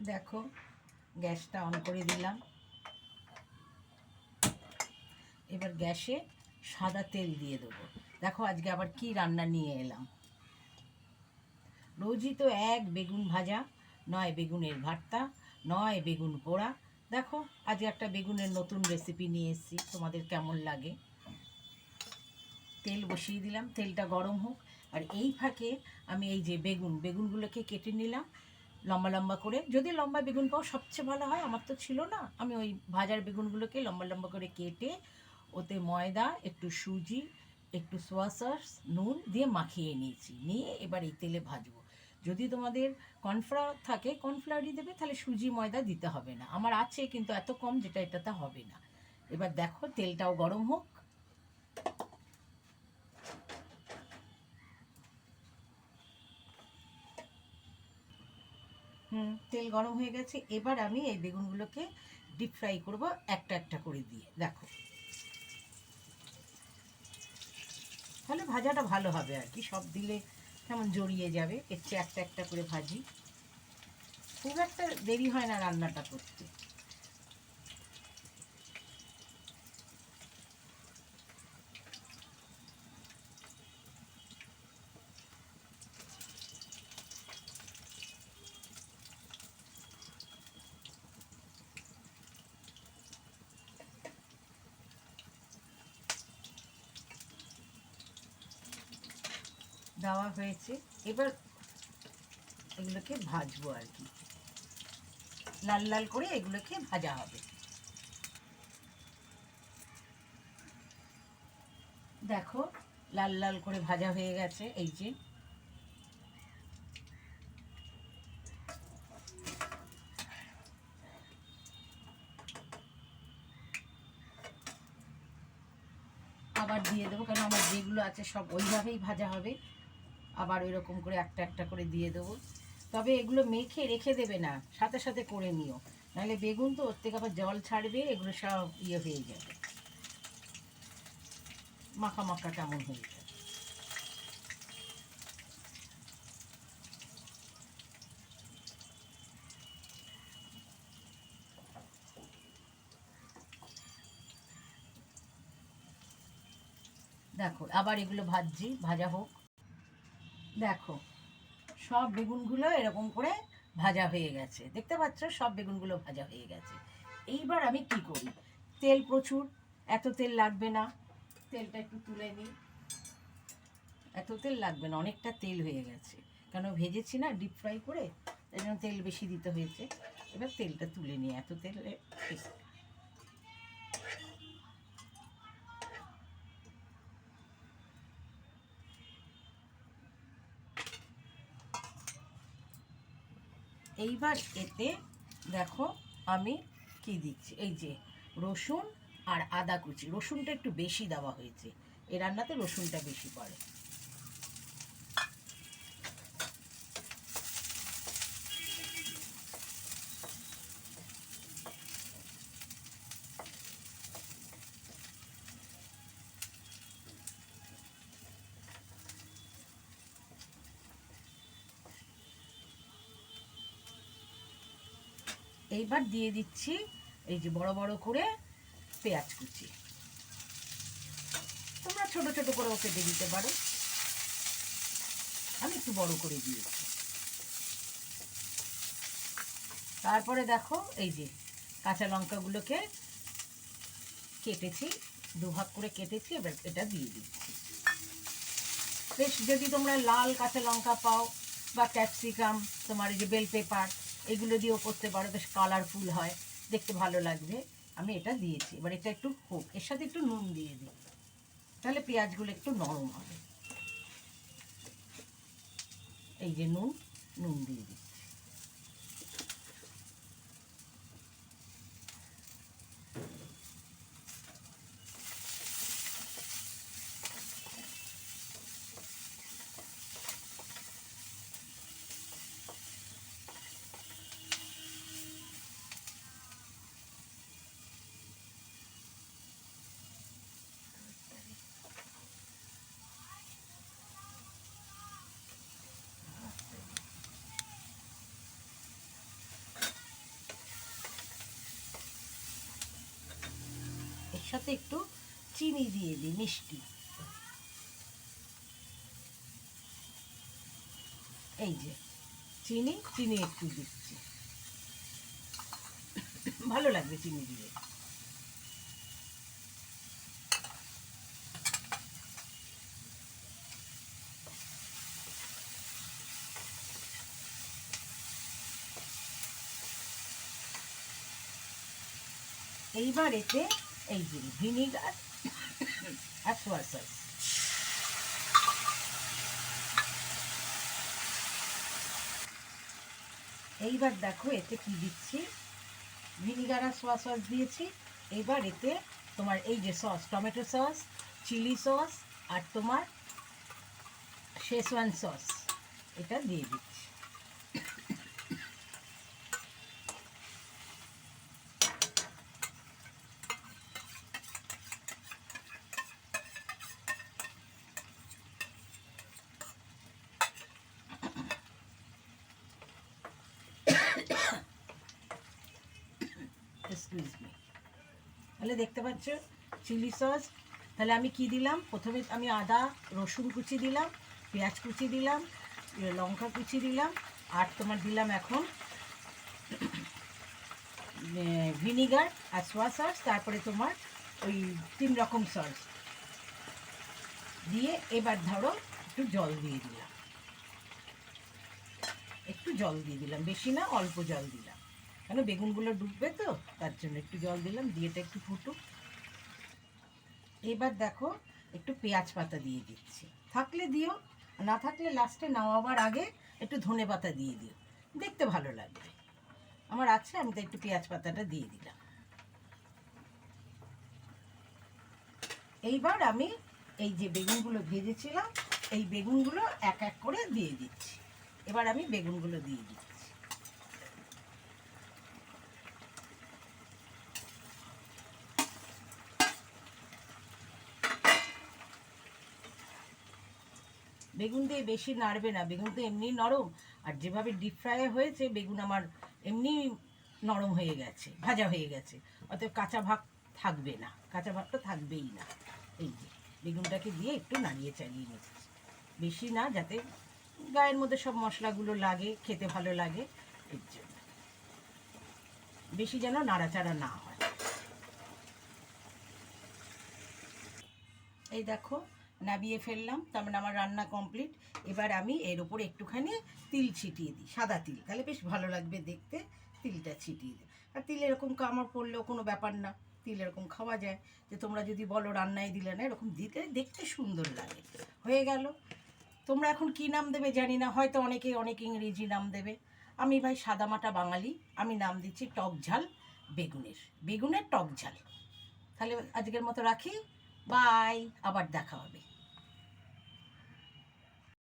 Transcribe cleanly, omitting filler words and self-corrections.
দেখো গ্যাসটা অন করে দিলাম। এবার গ্যাসে সাদা তেল দিয়ে দেবো। দেখো আজকে আবার কি রান্না নিয়ে এলাম। রোজই তো এক বেগুন ভাজা, নয় বেগুনের ভর্তা, নয় বেগুন পোড়া। দেখো আজকে একটা বেগুনের নতুন রেসিপি নিয়ে এসেছি, তোমাদের কেমন লাগে। তেল বসিয়ে দিলাম, তেলটা গরম হোক। আর এই ফাঁকে আমি এই যে বেগুনগুলোকে কেটে নিলাম লম্বা লম্বা করে। যদি লম্বা বেগুন পাও সবচেয়ে ভালো হয়, আমার তো ছিল না। আমি ওই ভাজার বেগুনগুলোকে লম্বা লম্বা করে কেটে ওতে ময়দা, একটু সুজি, একটু সোয়া সস, নুন দিয়ে মাখিয়ে নিয়েছি। নিয়ে এবার এই তেলে ভাজবো। যদি তোমাদের কর্নফ্লাওয়ার থাকে কর্নফ্লাওয়ারই দেবে, তাহলে সুজি ময়দা দিতে হবে না। আমার আছে কিন্তু এত কম যেটা এটাতে হবে না। এবার দেখো তেলটাও গরম হোক। তেল গরম হয়ে গেছে। এবার আমি এই বেগুনগুলোকে ডিপ ফ্রাই করবো একটা একটা করে দিয়ে। দেখো তাহলে ভাজাটা ভালো হবে আর কি, সব দিলে কেমন জড়িয়ে যাবে। এর চেয়ে একটা একটা করে ভাজি, খুব একটা দেরি হয় না রান্নাটা করতে। দেওয়া হয়েছে, এবার এগুলোকে ভাজবো আর কি, লাল লাল করে এগুলোকে ভাজা হবে। দেখো লাল লাল করে ভাজা হয়ে গেছে। এই যে আবার দিয়ে দেবো, কারণ আমার যেগুলো আছে সব ওইভাবেই ভাজা হবে। আবার ওই রকম করে একটা একটা করে দিয়ে দেবো। তবে এগুলো মেখে রেখে দেবে না, সাথে সাথে করে নিও, নাহলে বেগুন তো ওর থেকে আবার জল ছাড়বে, এগুলো সব ইয়ে হয়ে যাবে, মাখা মাখা কেমন হয়ে যাবে। দেখো আবার এগুলো ভাজছি, ভাজা হোক। দেখো সব বেগুনগুলো এরকম করে ভাজা হয়ে গেছে, দেখতে পাচ্ছ সব বেগুনগুলো ভাজা হয়ে গেছে। এইবার আমি কি করি, তেল প্রচুর, এত তেল লাগবে না, তেলটা একটু তুলে নিই। এত তেল লাগবে না, অনেকটা তেল হয়ে গেছে, কেন ভেজেছি না ডিপ ফ্রাই করে, তাই জন্য তেল বেশি দিতে হয়েছে। এবার তেলটা তুলে নিই, এত তেলে ঠিক। এইবার এতে দেখো আমি কি দিচ্ছি, এই যে রসুন আর আদা কুচি। রসুনটা একটু বেশি দেওয়া হয়েছে, এই রান্নাতে রসুনটা বেশি পড়ে। এইবার দিয়ে দিচ্ছি এই যে বড় বড় করে পেঁয়াজ কুচি। তোমরা ছোট ছোট করেও কেটে দিতে পারো, আমি একটু বড় করে দিয়েছি। তারপরে দেখো এই যে কাঁচা লঙ্কাগুলোকে কেটেছি, দুভাগ করে কেটেছি, এবার এটা দিয়ে দিচ্ছি। বেশ, যদি তোমরা লাল কাঁচা লঙ্কা পাও বা ক্যাপসিকাম, তোমার এই যে বেল পেপার, এগুলো দিয়েও করতে পারো, বেশ কালারফুল হয়, দেখতে ভালো লাগবে। আমি এটা দিয়েছি, এবার এটা একটু হোক, এর সাথে একটু নুন দিয়ে দিই, তাহলে পেঁয়াজগুলো একটু নরম হবে। এই যে নুন, নুন দিয়ে দিই। সাথে একটু চিনি দিয়ে দিই, মিষ্টি। এই যে চিনি একটু দিচ্ছি, ভালো লাগবে চিনি দিয়ে। এইবার এতে এই যে ভিনিগার আর সোয়া সস, এইবার দেখো এতে কি দিচ্ছি, ভিনিগার আর সোয়া সস দিয়েছি। এইবার এতে তোমার এই যে sauce, tomato sauce, chilli sauce আর তোমার শেজওয়ান সস, এটা দিয়ে দিচ্ছি। Excuse me. তাহলে দেখতে পাচ্ছ চিলি সস। তাহলে আমি কি দিলাম, প্রথমে আমি আদা রসুন কুচি দিলাম, পেঁয়াজ কুচি দিলাম, লঙ্কা কুচি দিলাম, আর তোমার দিলাম এখন ভিনিগার আর সোয়া সস, তারপরে তোমার ওই 3 রকম সস দিয়ে এবার ধরো একটু জল দিয়ে দিলাম, একটু জল দিয়ে দিলাম, বেশি না, অল্প জল দিলাম, কেন বেগুনগুলো ডুববে তো, তার জন্য একটু জল দিলাম, দিয়ে এটা একটু ফুটুক। এবার দেখো একটু পেঁয়াজ পাতা দিয়ে দিচ্ছি, থাকলে দিও, না থাকলে লাস্টে নামাবার আগে একটু ধনে পাতা দিয়ে দিও, দেখতে ভালো লাগবে। আমার আছে, আমি তো একটু পেঁয়াজ পাতাটা দিয়ে দিলাম। এইবার আমি এই যে বেগুনগুলো ভেজেছিলাম, এই বেগুনগুলো এক এক করে দিয়ে দিচ্ছি। এবার আমি বেগুনগুলো দিয়ে দিচ্ছি। বেগুন দিয়ে বেশি নাড়বে না, বেগুন তো এমনি নরম, আর যেভাবে ডিপ ফ্রাই হয়েছে বেগুন আমার এমনি নরম হয়ে গেছে, ভাজা হয়ে গেছে, অতএব কাঁচা ভাগ থাকবে না, কাঁচা ভাগটা থাকবেই না। এই যে বেগুনটাকে দিয়ে একটু নাড়িয়ে চালিয়ে নিচ্ছি, বেশি না, যাতে গায়ের মধ্যে সব মশলাগুলো লাগে, খেতে ভালো লাগে, এর জন্য বেশি যেন নাড়াচাড়া না হয়। এই দেখো নাবিয়ে ফেললাম, তার মানে আমার রান্না কমপ্লিট। এবার আমি এর উপরে একটুখানি তিল ছিটিয়ে দিই, সাদা তিল, তাহলে বেশ ভালো লাগবে দেখতে, তিলটা ছিটিয়ে দিই। আর তিল এরকম কামড় পড়লেও কোনো ব্যাপার না, তিল এরকম খাওয়া যায়, যে তোমরা যদি বলো রান্নায় দিলে না, এরকম দিতে দেখতে সুন্দর লাগে। হয়ে গেল। তোমরা এখন কি নাম দেবে জানি না, হয়তো অনেকে অনেক ইংরেজি নাম দেবে, আমি ভাই সাদামাটা বাঙালি, আমি নাম দিচ্ছি টক ঝাল বেগুনের, বেগুনের টক ঝাল। তাহলে আজকের মতো রাখি, বাই, আবার দেখা হবে।